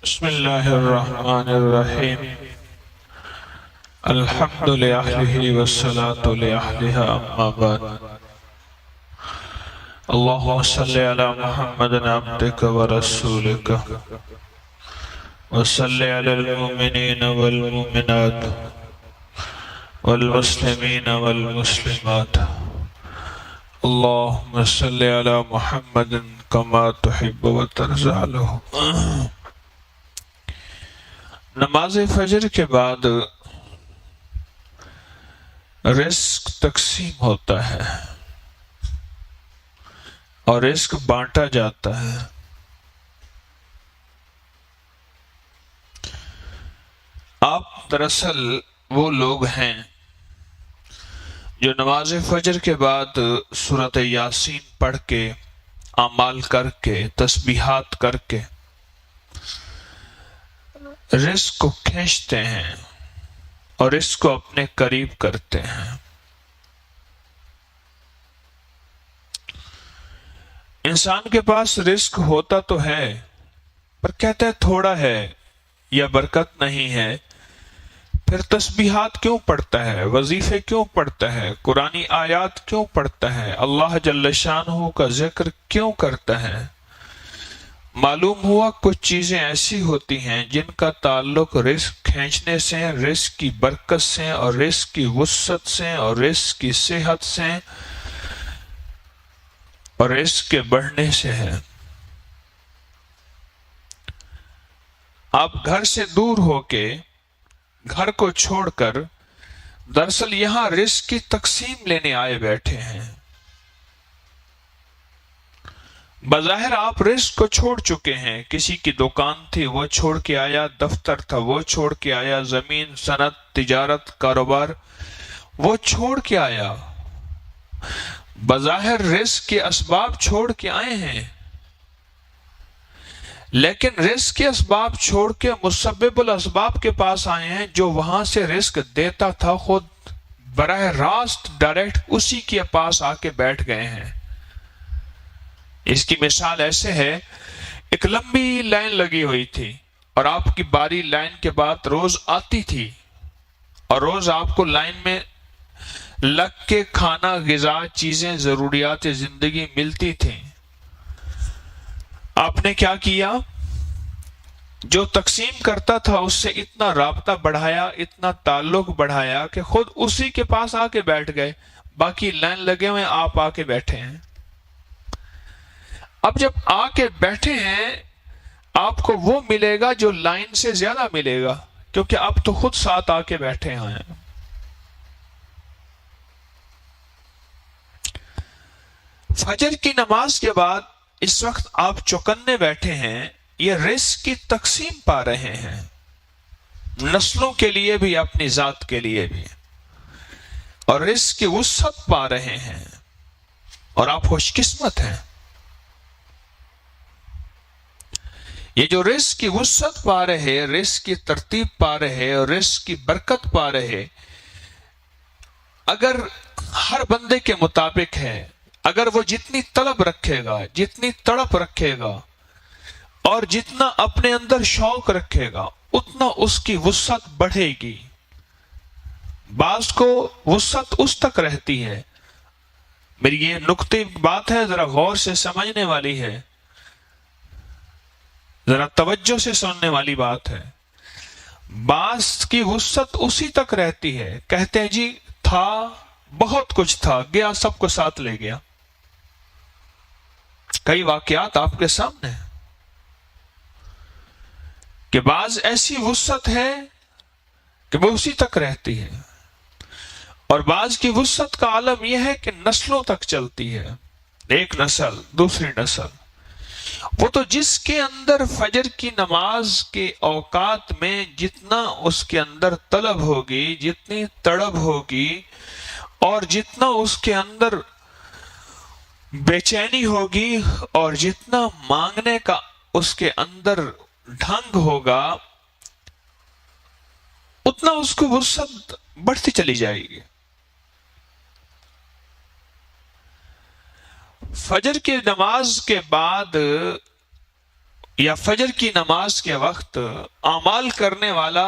بسم الله الرحمن الرحيم. الحمد لأهله والصلاة لأهلها أما بعد. اللهم صل على محمد عبدك ورسولك وصل على المؤمنين والمؤمنات والمسلمين والمسلمات. اللهم صل على محمد كما تحب وترضى له. نماز فجر کے بعد رزق تقسیم ہوتا ہے اور رزق بانٹا جاتا ہے. آپ دراصل وہ لوگ ہیں جو نماز فجر کے بعد سورۃ یاسین پڑھ کے، اعمال کر کے، تسبیحات کر کے رزق کو کھینچتے ہیں اور اس کو اپنے قریب کرتے ہیں. انسان کے پاس رزق ہوتا تو ہے پر کہتا ہے تھوڑا ہے یا برکت نہیں ہے. پھر تسبیحات کیوں پڑھتا ہے، وظیفے کیوں پڑھتا ہے، قرآنی آیات کیوں پڑھتا ہے، اللہ جل شانہ کا ذکر کیوں کرتا ہے؟ معلوم ہوا کچھ چیزیں ایسی ہوتی ہیں جن کا تعلق رزق کھینچنے سے، رزق کی برکت سے، اور رزق کی وسعت سے، اور رزق کی صحت سے، اور رزق کے بڑھنے سے ہے. آپ گھر سے دور ہو کے، گھر کو چھوڑ کر دراصل یہاں رزق کی تقسیم لینے آئے بیٹھے ہیں. بظاہر آپ رزق کو چھوڑ چکے ہیں. کسی کی دکان تھی وہ چھوڑ کے آیا، دفتر تھا وہ چھوڑ کے آیا، زمین، صنعت، تجارت، کاروبار وہ چھوڑ کے آیا. بظاہر رزق کے اسباب چھوڑ کے آئے ہیں، لیکن رزق کے اسباب چھوڑ کے مسبب الاسباب کے پاس آئے ہیں جو وہاں سے رزق دیتا تھا، خود براہ راست ڈائریکٹ اسی کے پاس آ کے بیٹھ گئے ہیں. اس کی مثال ایسے ہے، ایک لمبی لائن لگی ہوئی تھی اور آپ کی باری لائن کے بعد روز آتی تھی اور روز آپ کو لائن میں لگ کے کھانا، غذا، چیزیں، ضروریات زندگی ملتی تھیں. آپ نے کیا کیا؟ جو تقسیم کرتا تھا اس سے اتنا رابطہ بڑھایا، اتنا تعلق بڑھایا کہ خود اسی کے پاس آ کے بیٹھ گئے. باقی لائن لگے ہوئے، آپ آ کے بیٹھے ہیں. اب جب آ کے بیٹھے ہیں آپ کو وہ ملے گا جو لائن سے زیادہ ملے گا، کیونکہ اب تو خود ساتھ آ کے بیٹھے ہیں. فجر کی نماز کے بعد اس وقت آپ چوکنے بیٹھے ہیں، یہ رزق کی تقسیم پا رہے ہیں، نسلوں کے لیے بھی، اپنی ذات کے لیے بھی، اور رزق کی وسعت پا رہے ہیں اور آپ خوش قسمت ہیں. یہ جو رزق کی وسعت پا رہے، رزق کی ترتیب پا رہے اور رزق کی برکت پا رہے، اگر ہر بندے کے مطابق ہے، اگر وہ جتنی طلب رکھے گا، جتنی تڑپ رکھے گا اور جتنا اپنے اندر شوق رکھے گا، اتنا اس کی وسعت بڑھے گی. بعض کو وسعت اس تک رہتی ہے، میری یہ نکتے بات ہے، ذرا غور سے سمجھنے والی ہے، ذرا توجہ سے سننے والی بات ہے. بعض کی وسعت اسی تک رہتی ہے، کہتے ہیں جی تھا، بہت کچھ تھا، گیا، سب کو ساتھ لے گیا. کئی واقعات آپ کے سامنے ہیں کہ بعض ایسی وسعت ہے کہ وہ اسی تک رہتی ہے، اور بعض کی وسعت کا عالم یہ ہے کہ نسلوں تک چلتی ہے، ایک نسل دوسری نسل. وہ تو جس کے اندر فجر کی نماز کے اوقات میں جتنا اس کے اندر طلب ہوگی، جتنی تڑب ہوگی، اور جتنا اس کے اندر بے چینی ہوگی، اور جتنا مانگنے کا اس کے اندر ڈھنگ ہوگا، اتنا اس کو وسعت بڑھتی چلی جائے گی. فجر کی نماز کے بعد یا فجر کی نماز کے وقت اعمال کرنے والا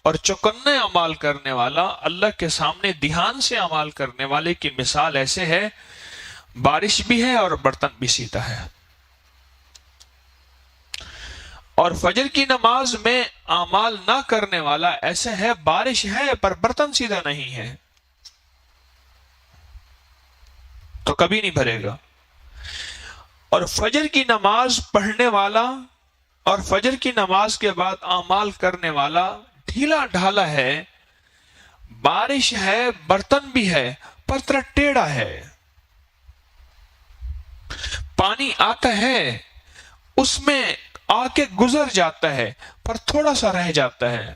اور چوکنے اعمال کرنے والا، اللہ کے سامنے دھیان سے اعمال کرنے والے کی مثال ایسے ہے، بارش بھی ہے اور برتن بھی سیدھا ہے۔ اور فجر کی نماز میں اعمال نہ کرنے والا ایسے ہے، بارش ہے پر برتن سیدھا نہیں ہے، تو کبھی نہیں بھرے گا۔ اور فجر کی نماز پڑھنے والا اور فجر کی نماز کے بعد اعمال کرنے والا ڈھیلا ڈھالا ہے، بارش ہے برتن بھی ہے پر تھوڑا ٹیڑھا ہے، پانی آتا ہے اس میں آ کے گزر جاتا ہے پر تھوڑا سا رہ جاتا ہے۔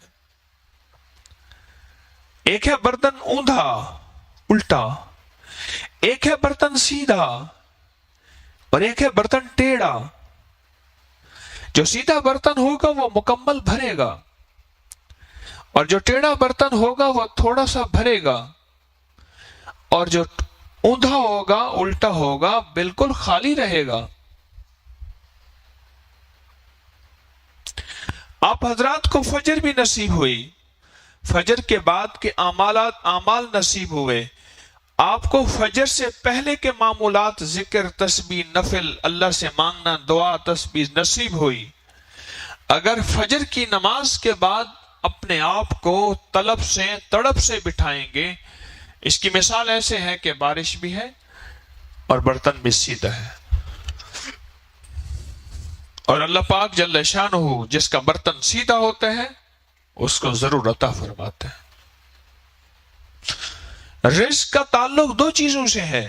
ایک ہے برتن اوندھا الٹا، ایک ہے برتن سیدھا اور ایک ہے برتن ٹیڑھا۔ جو سیدھا برتن ہوگا وہ مکمل بھرے گا، اور جو ٹیڑھا برتن ہوگا وہ تھوڑا سا بھرے گا، اور جو اوندھا ہوگا الٹا ہوگا بالکل خالی رہے گا۔ آپ حضرات کو فجر بھی نصیب ہوئی، فجر کے بعد کے اعمال نصیب ہوئے، آپ کو فجر سے پہلے کے معمولات ذکر، تسبیح، نفل، اللہ سے مانگنا، دعا، تسبیح نصیب ہوئی۔ اگر فجر کی نماز کے بعد اپنے آپ کو طلب سے تڑپ سے بٹھائیں گے، اس کی مثال ایسے ہے کہ بارش بھی ہے اور برتن بھی سیدھا ہے، اور اللہ پاک جل شانہ جس کا برتن سیدھا ہوتا ہے اس کو ضرور عطا فرماتے ہیں۔ رزق کا تعلق دو چیزوں سے ہے،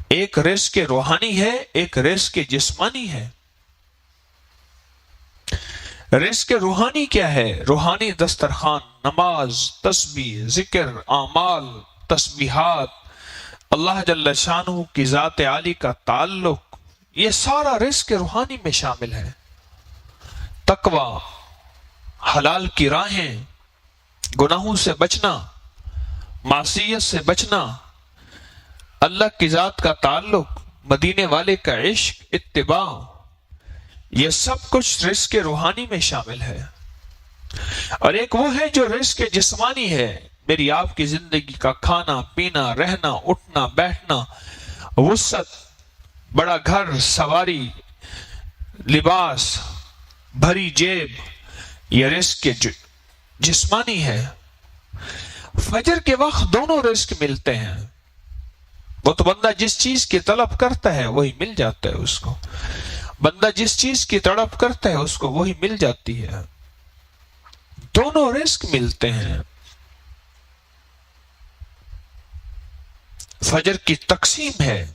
ایک رزق روحانی ہے، ایک رزق جسمانی ہے۔ رزق روحانی کیا ہے؟ روحانی دسترخوان، نماز، تسبیح، ذکر، اعمال، تسبیحات، اللہ جل شانہ کی ذات عالی کا تعلق، یہ سارا رزق روحانی میں شامل ہے۔ تقوی، حلال کی راہیں، گناہوں سے بچنا، معصیت سے بچنا، اللہ کی ذات کا تعلق، مدینے والے کا عشق، اتباع، یہ سب کچھ رزق روحانی میں شامل ہے۔ اور ایک وہ ہے جو رزق جسمانی ہے، میری آپ کی زندگی کا کھانا پینا، رہنا اٹھنا بیٹھنا، وسعت، بڑا گھر، سواری، لباس، بھری جیب، یہ رزق جسمانی ہے۔ فجر کے وقت دونوں رزق ملتے ہیں، وہ تو بندہ جس چیز کی طلب کرتا ہے وہی مل جاتا ہے اس کو، بندہ جس چیز کی تڑپ کرتا ہے اس کو وہی مل جاتی ہے، دونوں رزق ملتے ہیں۔ فجر کی تقسیم ہے۔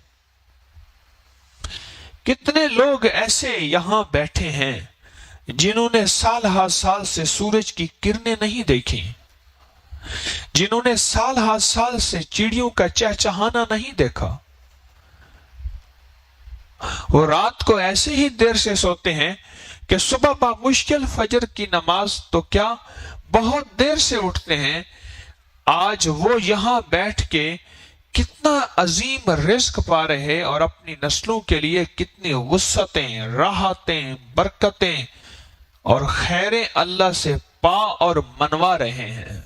کتنے لوگ ایسے یہاں بیٹھے ہیں جنہوں نے سال ہا سال سے سورج کی کرنیں نہیں دیکھی، جنہوں نے سال ہا سال سے چڑیوں کا چہچہانا نہیں دیکھا، وہ رات کو ایسے ہی دیر سے سوتے ہیں کہ صبح بمشکل فجر کی نماز تو کیا بہت دیر سے اٹھتے ہیں۔ آج وہ یہاں بیٹھ کے کتنا عظیم رزق پا رہے اور اپنی نسلوں کے لیے کتنی وسعتیں، راحتیں، برکتیں اور خیریں اللہ سے پا اور منوا رہے ہیں۔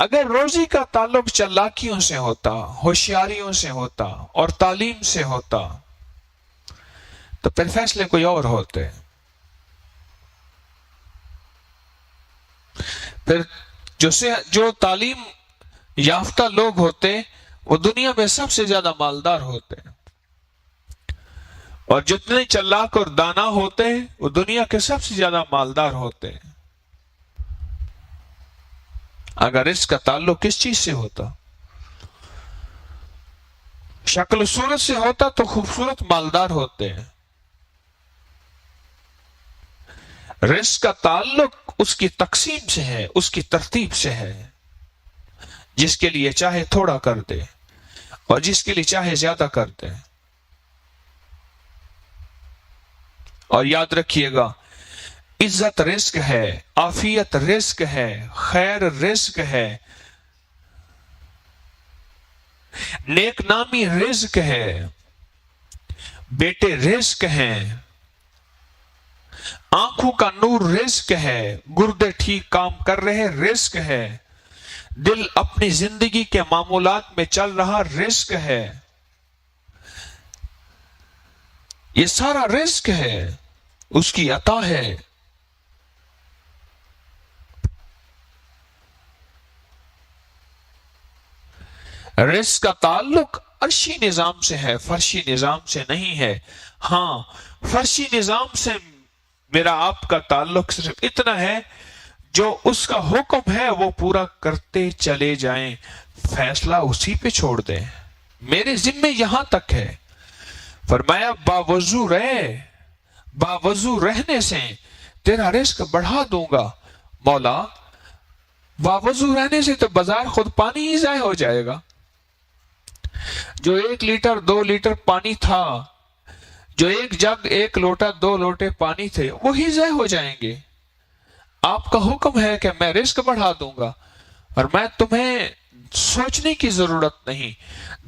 اگر روزی کا تعلق چالاکیوں سے ہوتا، ہوشیاریوں سے ہوتا اور تعلیم سے ہوتا تو پھر فیصلے کوئی اور ہوتے۔ پھر جو تعلیم یافتہ لوگ ہوتے وہ دنیا میں سب سے زیادہ مالدار ہوتے، اور جتنے چالاک اور دانا ہوتے وہ دنیا کے سب سے زیادہ مالدار ہوتے۔ اگر اس کا تعلق کس چیز سے ہوتا؟ شکل و صورت سے ہوتا تو خوبصورت مالدار ہوتے ہیں۔ رزق کا تعلق اس کی تقسیم سے ہے، اس کی ترتیب سے ہے، جس کے لیے چاہے تھوڑا کر دے اور جس کے لیے چاہے زیادہ کر دے۔ اور یاد رکھیے گا، عزت رزق ہے، عافیت رزق ہے، خیر رزق ہے، نیک نامی رزق ہے، بیٹے رزق ہیں، آنکھوں کا نور رزق ہے، گردے ٹھیک کام کر رہے رزق ہے، دل اپنی زندگی کے معمولات میں چل رہا رزق ہے، یہ سارا رزق ہے، اس کی عطا ہے۔ رزق کا تعلق عرشی نظام سے ہے، فرشی نظام سے نہیں ہے۔ ہاں، فرشی نظام سے میرا آپ کا تعلق صرف اتنا ہے، جو اس کا حکم ہے وہ پورا کرتے چلے جائیں، فیصلہ اسی پہ چھوڑ دیں۔ میرے ذمے یہاں تک ہے، فرمایا باوضو رہے، باوضو رہنے سے تیرا رزق بڑھا دوں گا۔ مولا، باوضو رہنے سے تو بازار خود پانی ہی ضائع ہو جائے گا۔ جو 1 لیٹر 2 لیٹر پانی تھا، جو 1 جگ 1 لوٹا 2 لوٹے پانی تھے، وہی ضائع ہو جائیں گے۔ آپ کا حکم ہے کہ میں رزق بڑھا دوں گا، اور میں تمہیں سوچنے کی ضرورت نہیں،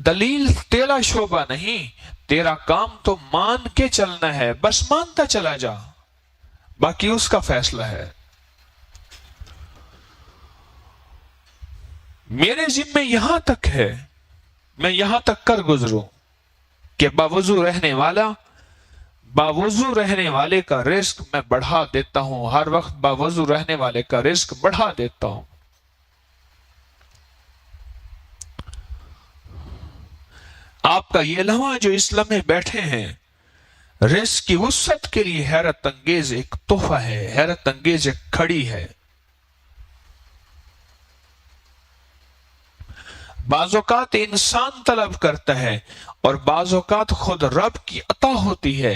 دلیل تیرا شعبہ نہیں، تیرا کام تو مان کے چلنا ہے، بس مانتا چلا جا، باقی اس کا فیصلہ ہے۔ میرے ذمے یہاں تک ہے، میں یہاں تک کر گزروں کہ باوضو رہنے والے کا رزق میں بڑھا دیتا ہوں، ہر وقت باوضو رہنے والے کا رزق بڑھا دیتا ہوں۔ آپ کا یہ لمحہ جو اس لمحے بیٹھے ہیں، رزق کی وسعت کے لیے حیرت انگیز ایک تحفہ ہے، حیرت انگیز ایک کھڑی ہے۔ بعض اوقات انسان طلب کرتا ہے، اور بعض اوقات خود رب کی عطا ہوتی ہے۔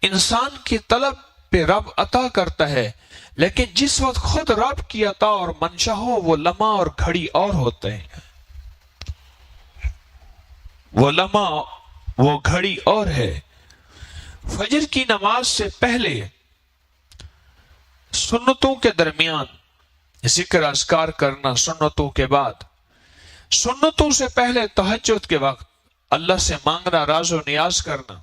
انسان کی طلب پہ رب عطا کرتا ہے، لیکن جس وقت خود رب کی عطا اور منشا ہو، وہ لمحہ اور گھڑی اور ہوتے ہیں، وہ لمحہ وہ گھڑی اور ہے۔ فجر کی نماز سے پہلے، سنتوں کے درمیان ذکر اذکار کرنا، سنتوں کے بعد، سنتوں سے پہلے تہجد کے وقت اللہ سے مانگنا، راز و نیاز کرنا،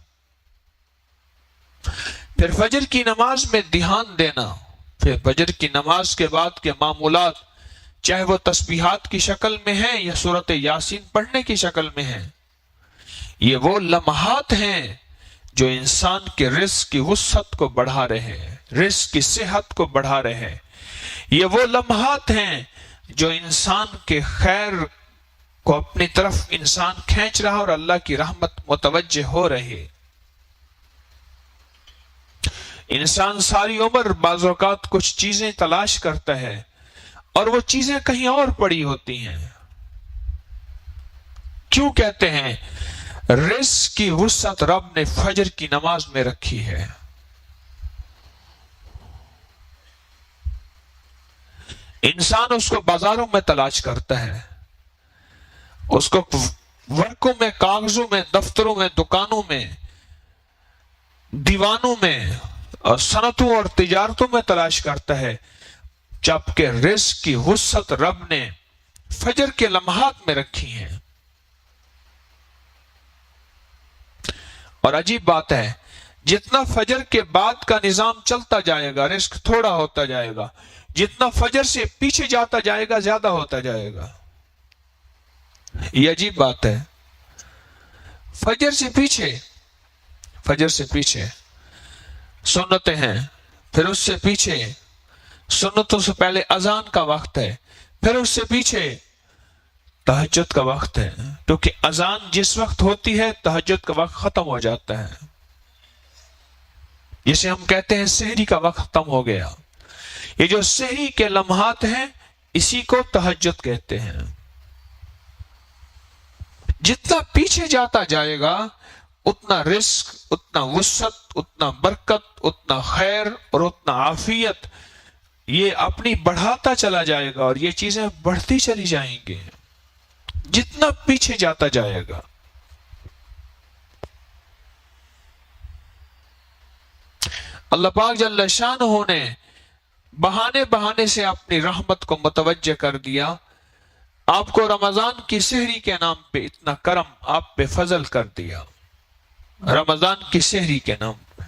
پھر فجر کی نماز میں دھیان دینا، پھر فجر کی نماز کے بعد کے معمولات، چاہے وہ تسبیحات کی شکل میں ہیں یا سورۃ یاسین پڑھنے کی شکل میں ہیں، یہ وہ لمحات ہیں جو انسان کے رزق کی وسعت کو بڑھا رہے ہیں، رزق کی صحت کو بڑھا رہے ہیں۔ یہ وہ لمحات ہیں جو انسان کے خیر کو اپنی طرف انسان کھینچ رہا اور اللہ کی رحمت متوجہ ہو رہی۔ انسان ساری عمر بعض اوقات کچھ چیزیں تلاش کرتا ہے، اور وہ چیزیں کہیں اور پڑی ہوتی ہیں۔ کیوں کہتے ہیں رزق کی وسعت رب نے فجر کی نماز میں رکھی ہے؟ انسان اس کو بازاروں میں تلاش کرتا ہے، اس کو ورکوں میں، کاغذوں میں، دفتروں میں، دکانوں میں، دیوانوں میں اور صنعتوں اور تجارتوں میں تلاش کرتا ہے، جبکہ رزق کی وسعت رب نے فجر کے لمحات میں رکھی ہیں۔ اور عجیب بات ہے، جتنا فجر کے بعد کا نظام چلتا جائے گا، رزق تھوڑا ہوتا جائے گا، جتنا فجر سے پیچھے جاتا جائے گا، زیادہ ہوتا جائے گا۔ یہ عجیب بات ہے، فجر سے پیچھے سنتیں ہیں، پھر اس سے پیچھے سنتوں سے پہلے اذان کا وقت ہے، پھر اس سے پیچھے تہجد کا وقت ہے، کیونکہ اذان جس وقت ہوتی ہے تہجد کا وقت ختم ہو جاتا ہے، جسے ہم کہتے ہیں سحری کا وقت ختم ہو گیا۔ یہ جو سحری کے لمحات ہیں، اسی کو تہجد کہتے ہیں۔ جتنا پیچھے جاتا جائے گا، اتنا رزق، اتنا وسعت، اتنا برکت، اتنا خیر اور اتنا عافیت یہ اپنی بڑھاتا چلا جائے گا، اور یہ چیزیں بڑھتی چلی جائیں گی جتنا پیچھے جاتا جائے گا۔ اللہ پاک جل شانہ نے بہانے سے اپنی رحمت کو متوجہ کر دیا۔ آپ کو رمضان کی سحری کے نام پہ اتنا کرم آپ پہ فضل کر دیا، رمضان کی سحری کے نام پہ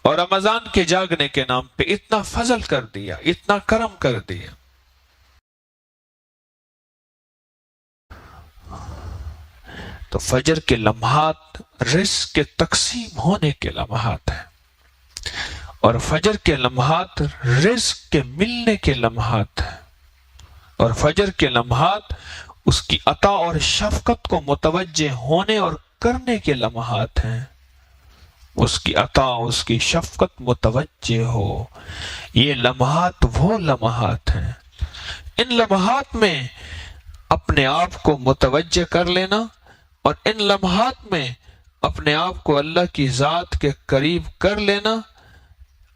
اور رمضان کے جاگنے کے نام پہ اتنا فضل کر دیا، اتنا کرم کر دیا۔ تو فجر کے لمحات رزق کے تقسیم ہونے کے لمحات ہیں، اور فجر کے لمحات رزق کے ملنے کے لمحات ہیں، اور فجر کے لمحات اس کی عطا اور شفقت کو متوجہ ہونے اور کرنے کے لمحات ہیں۔ اس کی عطا، اس کی شفقت متوجہ ہو، یہ لمحات وہ لمحات ہیں۔ ان لمحات میں اپنے آپ کو متوجہ کر لینا اور ان لمحات میں اپنے آپ کو اللہ کی ذات کے قریب کر لینا،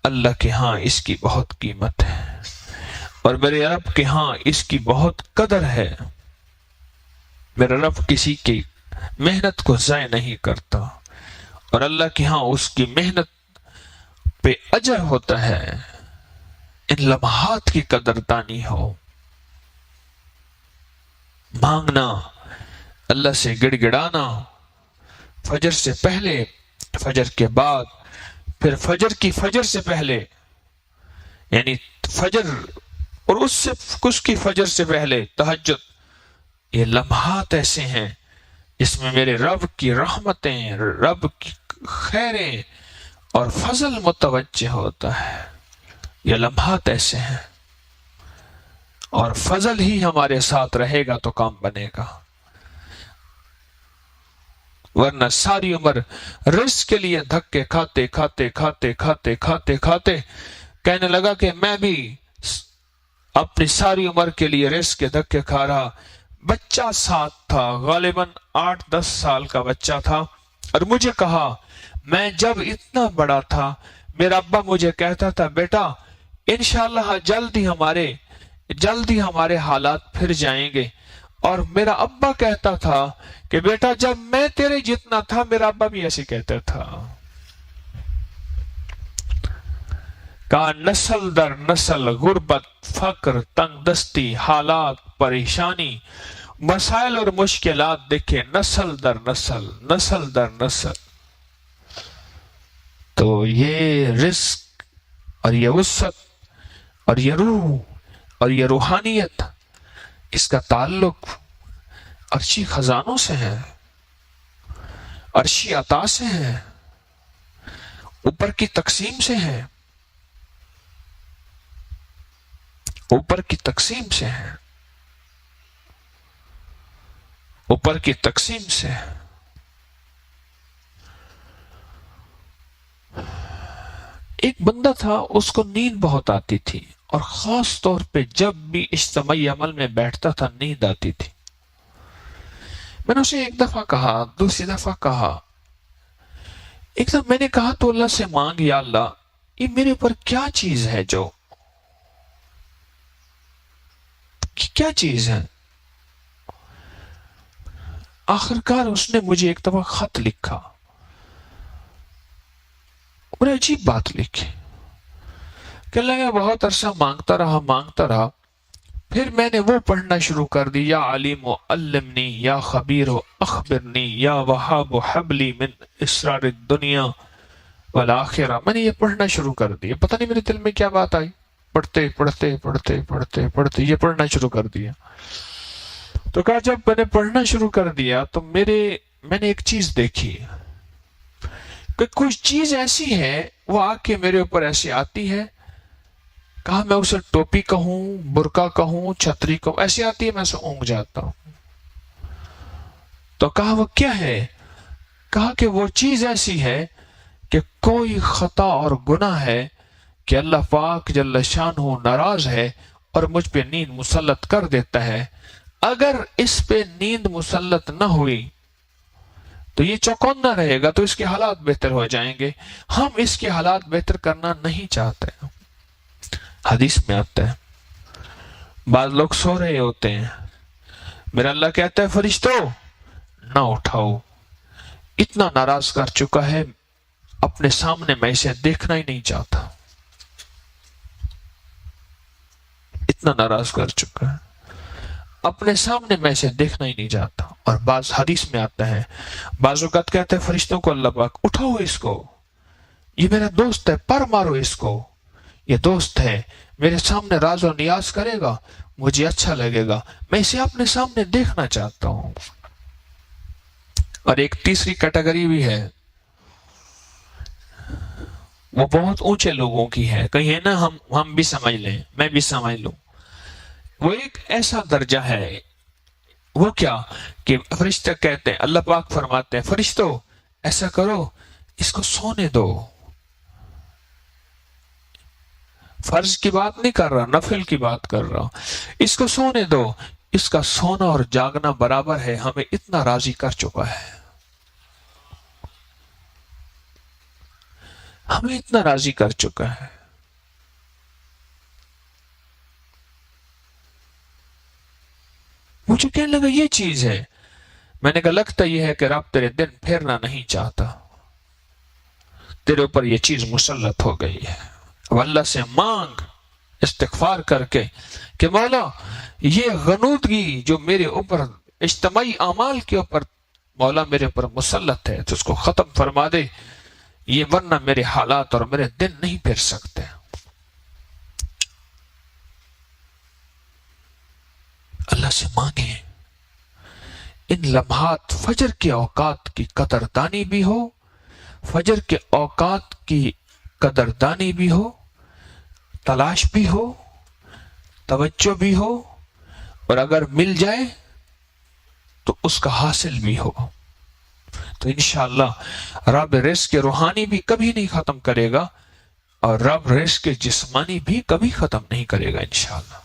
اللہ کے ہاں اس کی بہت قیمت ہے، اور میرے رب کے ہاں اس کی بہت قدر ہے۔ میرا رب کسی کی محنت کو ضائع نہیں کرتا، اور اللہ کے ہاں اس کی محنت پہ اجر ہوتا ہے۔ ان لمحات کی قدردانی ہو، مانگنا، اللہ سے گڑ گڑانا، فجر سے پہلے، فجر کے بعد، پھر فجر سے پہلے، یعنی فجر اور اس سے کچھ کی فجر سے پہلے تہجد۔ یہ لمحات ایسے ہیں جس میں میرے رب کی رحمتیں، رب کی خیریں اور فضل متوجہ ہوتا ہے۔ یہ لمحات ایسے ہیں، اور فضل ہی ہمارے ساتھ رہے گا تو کام بنے گا، ورنہ ساری عمر رزق کے لیے دھکے کھاتے کھاتے کھاتے کھاتے کھاتے کھاتے کہنے لگا کہ میں بھی اپنی ساری عمر کے لیے رزق کے دھکے کھا رہا۔ بچہ ساتھ تھا، غالباً 8-10 سال کا بچہ تھا، اور مجھے کہا، میں جب اتنا بڑا تھا میرا ابا مجھے کہتا تھا، بیٹا انشاءاللہ جلدی ہمارے حالات پھر جائیں گے، اور میرا ابا کہتا تھا کہ بیٹا جب میں تیرے جتنا تھا میرا ابا بھی ایسے کہتا تھا۔ کہا نسل در نسل غربت، فقر، تنگ دستی، حالات، پریشانی، مسائل اور مشکلات دیکھے نسل در نسل، نسل در نسل۔ تو یہ رزق اور یہ وسعت اور یہ روح اور یہ روحانیت، اس کا تعلق عرشی خزانوں سے ہے، عرشی عطا سے ہے، اوپر کی تقسیم سے ہے، اوپر کی تقسیم سے ہے، اوپر کی تقسیم سے ہے۔ ایک بندہ تھا، اس کو نیند بہت آتی تھی، اور خاص طور پہ جب بھی اجتماعی عمل میں بیٹھتا تھا نیند آتی تھی۔ میں نے اسے ایک دفعہ کہا، دوسری دفعہ کہا، ایک دفعہ میں نے کہا تو اللہ سے مانگ، یا اللہ یہ میرے اوپر کیا چیز ہے، جو کیا چیز ہے؟ آخرکار اس نے مجھے ایک دفعہ خط لکھا، اور عجیب بات لکھی کہ اللہ بہت عرصہ مانگتا رہا، پھر میں نے وہ پڑھنا شروع کر دی، یا علیم علمنی، یا خبیر اخبرنی، یا وہاب حبلی من اسرار الدنیا والآخرہ۔ میں نے یہ پڑھنا شروع کر دیا، پتہ نہیں میرے دل میں کیا بات آئی، پڑھتے یہ پڑھنا شروع کر دیا۔ تو کہا جب میں نے پڑھنا شروع کر دیا تو میں نے ایک چیز دیکھی کہ کچھ چیز ایسی ہے وہ آ کے میرے اوپر ایسی آتی ہے، کہا میں اسے ٹوپی کہوں، برقع کہوں، چھتری کہوں، ایسی آتی ہے میں اسے اونگ جاتا ہوں۔ تو کہا وہ کیا ہے؟ کہا کہ وہ چیز ایسی ہے کہ کوئی خطا اور گناہ ہے کہ اللہ پاک جل شانہ ناراض ہے اور مجھ پہ نیند مسلط کر دیتا ہے۔ اگر اس پہ نیند مسلط نہ ہوئی تو یہ چوکنا رہے گا، تو اس کے حالات بہتر ہو جائیں گے۔ ہم اس کے حالات بہتر کرنا نہیں چاہتے۔ حدیث میں آتا ہے بعض لوگ سو رہے ہوتے ہیں، میرا اللہ کہتا ہے فرشتوں نہ اٹھاؤ، اتنا ناراض کر چکا ہے، اپنے سامنے میں اسے دیکھنا ہی نہیں چاہتا، اتنا ناراض کر چکا ہے۔ اپنے سامنے میں اسے دیکھنا ہی نہیں چاہتا. اور بعض حدیث میں آتا ہے، بعض اوقات کہتے ہیں فرشتوں کو اللہ پاک اٹھاؤ اس کو، یہ میرا دوست ہے، پر مارو اس کو، یہ دوست ہے، میرے سامنے راز و نیاز کرے گا، مجھے اچھا لگے گا، میں اسے اپنے سامنے دیکھنا چاہتا ہوں. اور ایک تیسری کیٹیگری بھی ہے، وہ بہت اونچے لوگوں کی ہے، کہیں نا ہم بھی سمجھ لیں، میں بھی سمجھ لوں. وہ ایک ایسا درجہ ہے، وہ کیا کہ فرشتہ کہتے ہیں، اللہ پاک فرماتے ہیں فرشتوں ایسا کرو، اس کو سونے دو. فرض کی بات نہیں کر رہا، نفل کی بات کر رہا ہوں. اس کو سونے دو، اس کا سونا اور جاگنا برابر ہے، ہمیں اتنا راضی کر چکا ہے، ہمیں اتنا راضی کر چکا ہے. مجھے کہنے لگا یہ چیز ہے. میں نے کہا لگتا یہ ہے کہ رب تیرے دن پھیرنا نہیں چاہتا، تیرے اوپر یہ چیز مسلط ہو گئی ہے. اب اللہ سے مانگ استغفار کر کے کہ مولا یہ غنودگی جو میرے اوپر اجتماعی اعمال کے اوپر مولا میرے اوپر مسلط ہے تو اس کو ختم فرما دے، یہ ورنہ میرے حالات اور میرے دن نہیں پھر سکتے. اللہ سے مانگیں ان لمحات فجر کے اوقات کی قدردانی بھی ہو، فجر کے اوقات کی قدردانی بھی ہو، تلاش بھی ہو، توجہ بھی ہو، اور اگر مل جائے تو اس کا حاصل بھی ہو. تو انشاءاللہ رب رزق روحانی بھی کبھی نہیں ختم کرے گا، اور رب رزق جسمانی بھی کبھی ختم نہیں کرے گا انشاءاللہ.